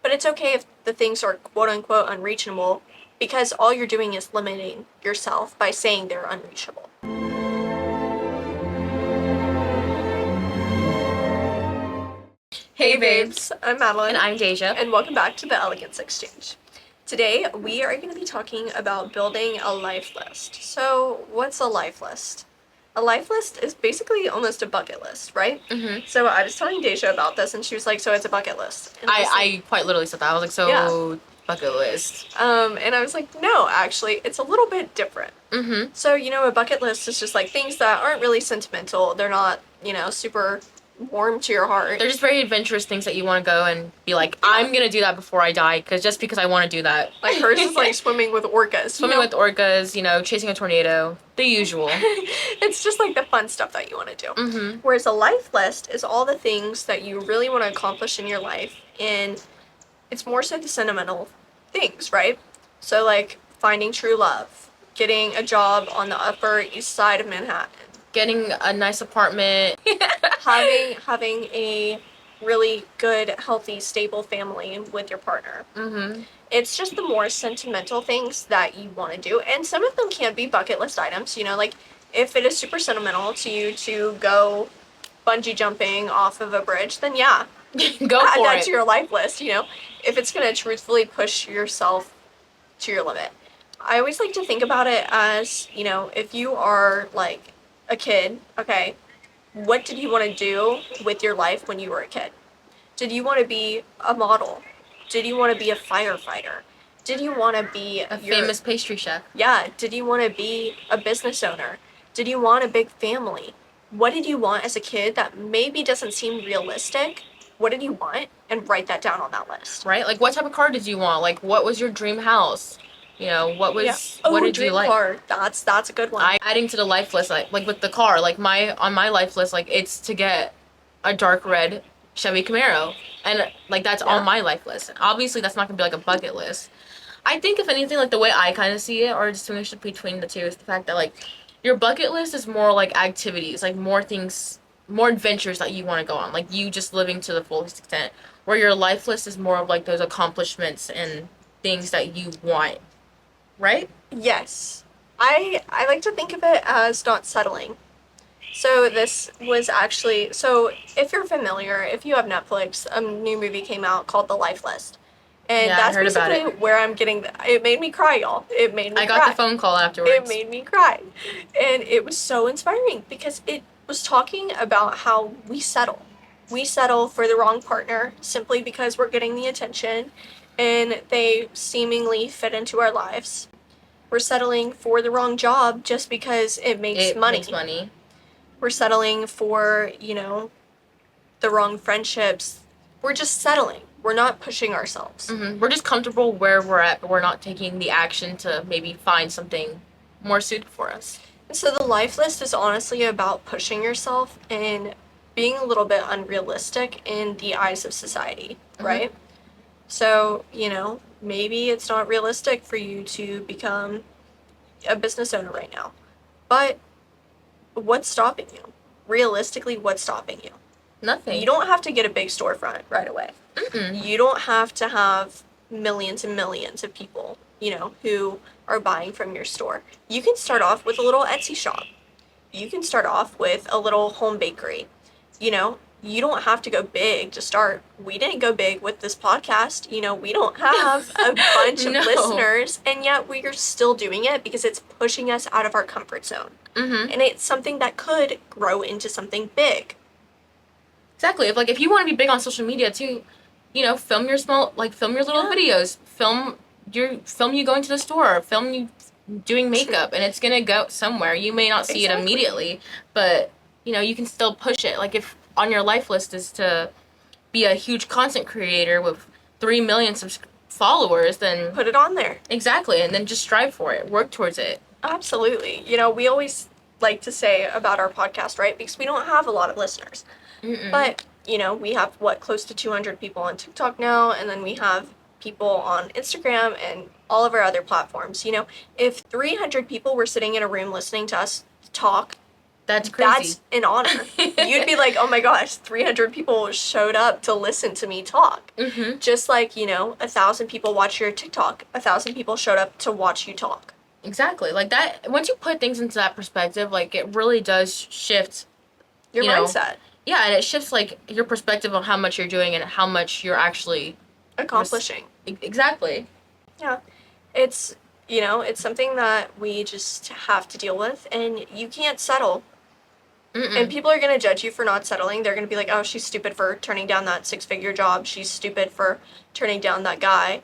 But it's okay if the things are quote-unquote unreachable, because all you're doing is limiting yourself by saying they're unreachable. Hey babes, I'm Madeline. And I'm Deja. And welcome back to the Elegance Exchange. Today, we are going to be talking about building a life list. So, what's a life list? A life list is basically almost a bucket list, right? Mm-hmm. So I was telling Deja about this, and she was like, so it's a bucket list. And I quite literally said that. I was like, so bucket list. And I was like, no, actually, it's a little bit different. Mm-hmm. So, a bucket list is just like things that aren't really sentimental. They're not, super warm to your heart. They're just very adventurous things that you want to go and be like, I'm going to do that before I die, because I want to do that. Like hers is like swimming with orcas. Swimming with orcas, chasing a tornado, the usual. It's just like the fun stuff that you want to do. Mm-hmm. Whereas a life list is all the things that you really want to accomplish in your life, and it's more so the sentimental things, right? So like finding true love, getting a job on the Upper East Side of Manhattan, getting a nice apartment, having a really good, healthy, stable family with your partner. Mm-hmm. It's just the more sentimental things that you want to do, and some of them can be bucket list items. Like if it is super sentimental to you to go bungee jumping off of a bridge, then yeah, go add for that it. to your life list. If it's gonna truthfully push yourself to your limit. I always like to think about it as, if you are like a kid, okay, what did you want to do with your life when you were a kid? Did you want to be a model? Did you want to be a firefighter? Did you want to be a famous pastry chef? Yeah. Did you want to be a business owner? Did you want a big family? What did you want as a kid that maybe doesn't seem realistic? What did you want? And write that down on that list. Right? Like, what type of car did you want? Like, what was your dream house? What did you like? Car. That's a good one. Adding to the life list, like with the car, like on my life list, like it's to get a dark red Chevy Camaro, and like that's on my life list. Obviously, that's not gonna be like a bucket list. I think if anything, like the way I kind of see it, or distinguish between the two, is the fact that like your bucket list is more like activities, like more things, more adventures that you want to go on, like you just living to the fullest extent. Where your life list is more of like those accomplishments and things that you want. Right? Yes. I like to think of it as not settling. So this was actually, if you're familiar, if you have Netflix, a new movie came out called The Life List. And that's basically where I'm getting, it made me cry, y'all. It made me cry. I got the phone call afterwards. It made me cry. And it was so inspiring because it was talking about how we settle. We settle for the wrong partner simply because we're getting the attention and they seemingly fit into our lives. We're settling for the wrong job just because it makes money. We're settling for, the wrong friendships. We're just settling. We're not pushing ourselves. Mm-hmm. We're just comfortable where we're at, but we're not taking the action to maybe find something more suited for us. And so the life list is honestly about pushing yourself and being a little bit unrealistic in the eyes of society, right? So, maybe it's not realistic for you to become a business owner right now. But what's stopping you? Realistically, what's stopping you? Nothing. You don't have to get a big storefront right away. Mm-mm. You don't have to have millions and millions of people, who are buying from your store. You can start off with a little Etsy shop. You can start off with a little home bakery. You don't have to go big to start. We didn't go big with this podcast. We don't have a bunch of listeners, and yet we are still doing it because it's pushing us out of our comfort zone. Mm-hmm. And it's something that could grow into something big. Exactly. If you want to be big on social media too, film your little videos. Film you going to the store. Film you doing makeup, and it's gonna go somewhere. You may not see it immediately, but you can still push it. Like if on your life list is to be a huge content creator with 3 million followers, then put it on there. Exactly, and then just strive for it. Work towards it. Absolutely. We always like to say about our podcast, right? Because we don't have a lot of listeners. Mm-mm. But, we have, close to 200 people on TikTok now, and then we have people on Instagram and all of our other platforms. If 300 people were sitting in a room listening to us talk, That's crazy. That's an honor. You'd be like, oh my gosh, 300 people showed up to listen to me talk. Mm-hmm. Just like, 1,000 people watch your TikTok, 1,000 people showed up to watch you talk. Exactly. Like that, once you put things into that perspective, like it really does shift Your mindset. Yeah, and it shifts like your perspective on how much you're doing and how much you're actually accomplishing. Exactly. Yeah. It's, it's something that we just have to deal with, and you can't settle. Mm-mm. And people are going to judge you for not settling. They're going to be like, oh, she's stupid for turning down that 6-figure job. She's stupid for turning down that guy.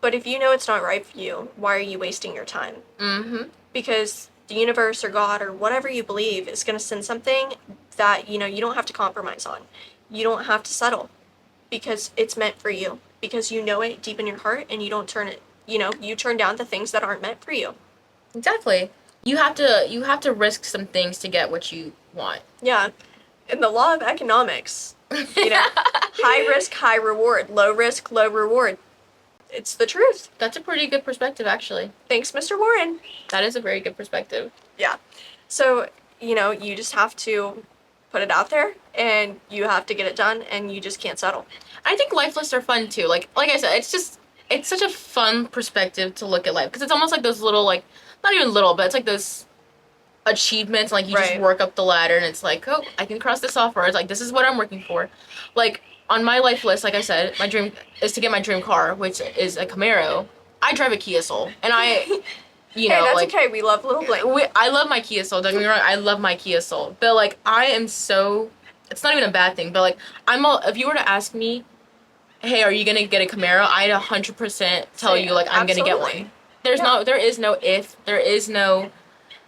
But if you know it's not right for you, why are you wasting your time? Mm-hmm. Because the universe or God or whatever you believe is going to send something that, you don't have to compromise on. You don't have to settle because it's meant for you. Because you know it deep in your heart and you don't turn it, you turn down the things that aren't meant for you. Exactly. You have to risk some things to get what you want. Yeah. And the law of economics, high risk, high reward, low risk, low reward. It's the truth. That's a pretty good perspective, actually. Thanks, Mr. Warren. That is a very good perspective. Yeah. So, you just have to put it out there and you have to get it done and you just can't settle. I think life lists are fun too. Like I said, it's such a fun perspective to look at life because it's almost like those little like not even little, but it's like those achievements. Like you just Right. work up the ladder and it's like, oh, I can cross this off, or it's like this is what I'm working for. Like on my life list, like I said, my dream is to get my dream car, which is a Camaro. I drive a Kia Soul, and Hey, that's okay. We love Little Bling. I love my Kia Soul. Don't get me wrong. I love my Kia Soul. But like, I am so. It's not even a bad thing. But like, if you were to ask me, hey, are you gonna get a Camaro? I'd 100% tell you like I'm gonna get Absolutely. one. There is no if. There is no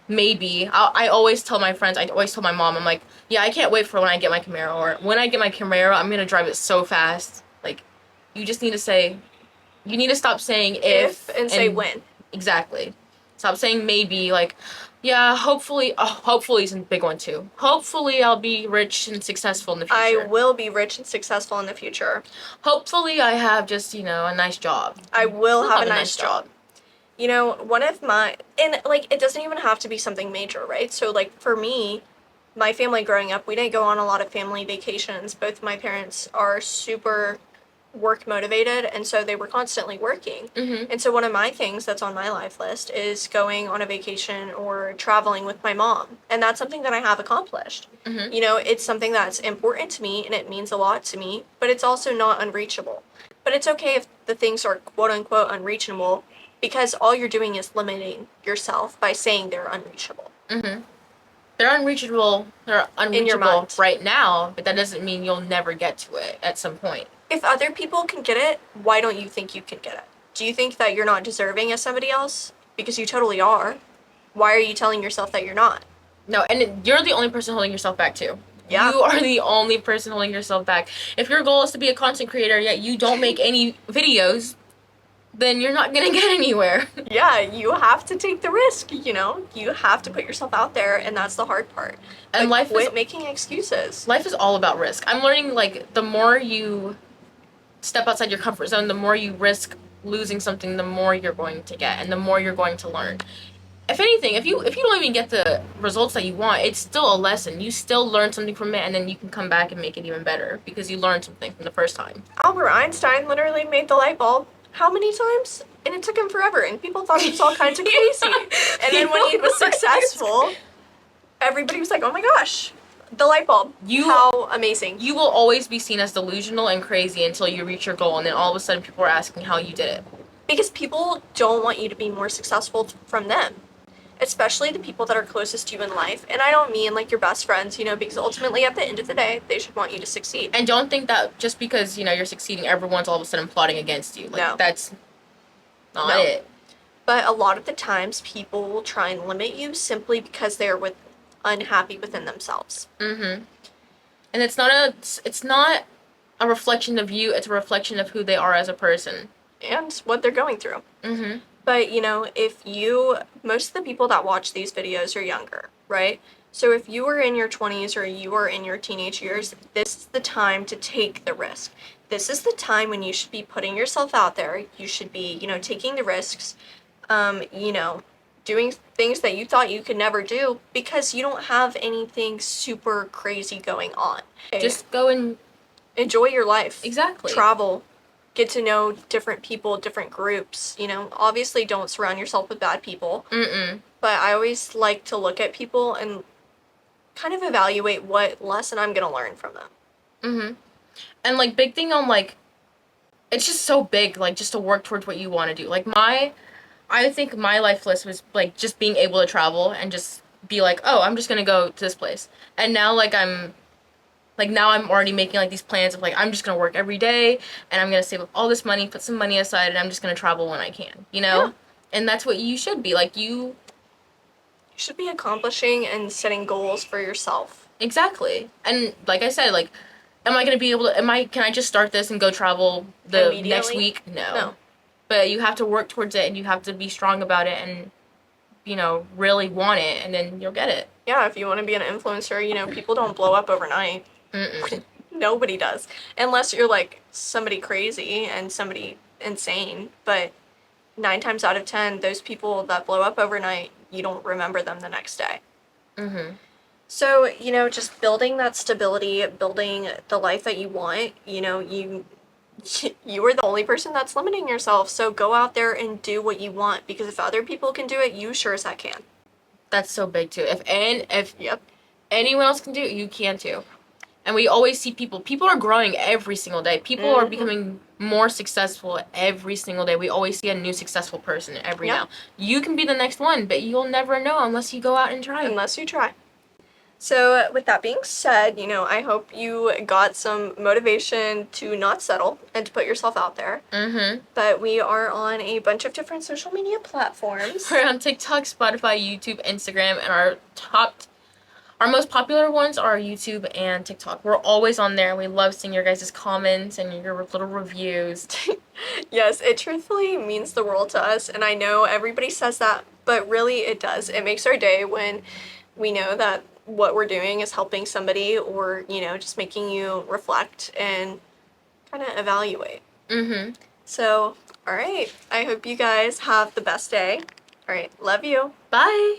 maybe. I always tell my friends. I always tell my mom. I'm like, yeah, I can't wait for when I get my Camaro. Or when I get my Camaro, I'm gonna drive it so fast. Like, you just need to say. You need to stop saying if and say when. Exactly. Stop saying maybe, like, yeah, hopefully, hopefully is a big one too. Hopefully I'll be rich and successful in the future. I will be rich and successful in the future. Hopefully I have just, a nice job. I will have a nice job. One of my, and like, it doesn't even have to be something major, right? So like for me, my family growing up, we didn't go on a lot of family vacations. Both my parents are super work motivated, and so they were constantly working. Mm-hmm. And so one of my things that's on my life list is going on a vacation or traveling with my mom, and that's something that I have accomplished. Mm-hmm. It's something that's important to me and it means a lot to me, but it's also not unreachable. But it's okay if the things are quote unquote unreachable, because all you're doing is limiting yourself by saying they're unreachable. Mm-hmm. They're unreachable. They're unreachable In your mind. right now, but that doesn't mean you'll never get to it at some point. If other people can get it, why don't you think you can get it? Do you think that you're not deserving as somebody else? Because you totally are. Why are you telling yourself that you're not? No, and you're the only person holding yourself back too. Yeah. You are the only person holding yourself back. If your goal is to be a content creator, yet you don't make any videos, then you're not gonna get anywhere. Yeah, you have to take the risk, You have to put yourself out there, and that's the hard part. And like, quit making excuses. Life is all about risk. I'm learning, like, the more you step outside your comfort zone, the more you risk losing something, the more you're going to get, and the more you're going to learn. If anything, if you don't even get the results that you want, it's still a lesson. You still learn something from it, and then you can come back and make it even better because you learned something from the first time. Albert Einstein literally made the light bulb how many times? And it took him forever, and people thought he was all kinds of crazy. And then when he was successful, everybody was like, oh my gosh, the light bulb. How amazing. You will always be seen as delusional and crazy until you reach your goal, and then all of a sudden people are asking how you did it. Because people don't want you to be more successful from them. Especially the people that are closest to you in life. And I don't mean like your best friends, because ultimately at the end of the day, they should want you to succeed. And don't think that just because, you're succeeding, everyone's all of a sudden plotting against you. Like, no. That's not it. But a lot of the times people will try and limit you simply because they're unhappy within themselves. Mm-hmm. And it's not a reflection of you, it's a reflection of who they are as a person. And what they're going through. Mm-hmm. But, most of the people that watch these videos are younger, right? So if you are in your 20s or you are in your teenage years, this is the time to take the risk. This is the time when you should be putting yourself out there. You should be, taking the risks, doing things that you thought you could never do because you don't have anything super crazy going on. Just go and enjoy your life. exactly Travel. Get to know different people, different groups. You know, obviously don't surround yourself with bad people. But I always like to look at people and kind of evaluate what lesson I'm going to learn from them. And like big thing on like, it's just so big, like just to work towards what you want to do. Like I think my life list was like just being able to travel and just be like, oh, I'm just gonna go to this place. And now now I'm already making like these plans of like I'm just gonna work every day and I'm gonna save up all this money, put some money aside, and I'm just gonna travel when I can, you know? Yeah. And that's what you should be. Like you should be accomplishing and setting goals for yourself. exactly. And like I said, like am I gonna be able to can I just start this and go travel the next week? No. But you have to work towards it and you have to be strong about it and really want it, and then you'll get it. Yeah, if you want to be an influencer, people don't blow up overnight. Nobody does. Unless you're like somebody crazy and somebody insane. But 9 times out of 10, those people that blow up overnight, you don't remember them the next day. So, just building that stability, building the life that you want, you are the only person that's limiting yourself. So go out there and do what you want, because if other people can do it, you sure as heck can. That's so big too. If Yep. anyone else can do it, you can too. And we always see people are growing every single day. People are becoming more successful every single day. We always see a new successful person every now. You can be the next one, but you'll never know unless you go out and try. Unless you try. So, with that being said, I hope you got some motivation to not settle and to put yourself out there. But we are on a bunch of different social media platforms. We're on TikTok, Spotify, YouTube, Instagram, and our most popular ones are YouTube and TikTok. We're always on there. We love seeing your guys' comments and your little reviews. Yes, it truthfully means the world to us. And I know everybody says that, but really it does. It makes our day when we know that what we're doing is helping somebody, or, just making you reflect and kind of evaluate. So, all right. I hope you guys have the best day. All right. Love you. Bye.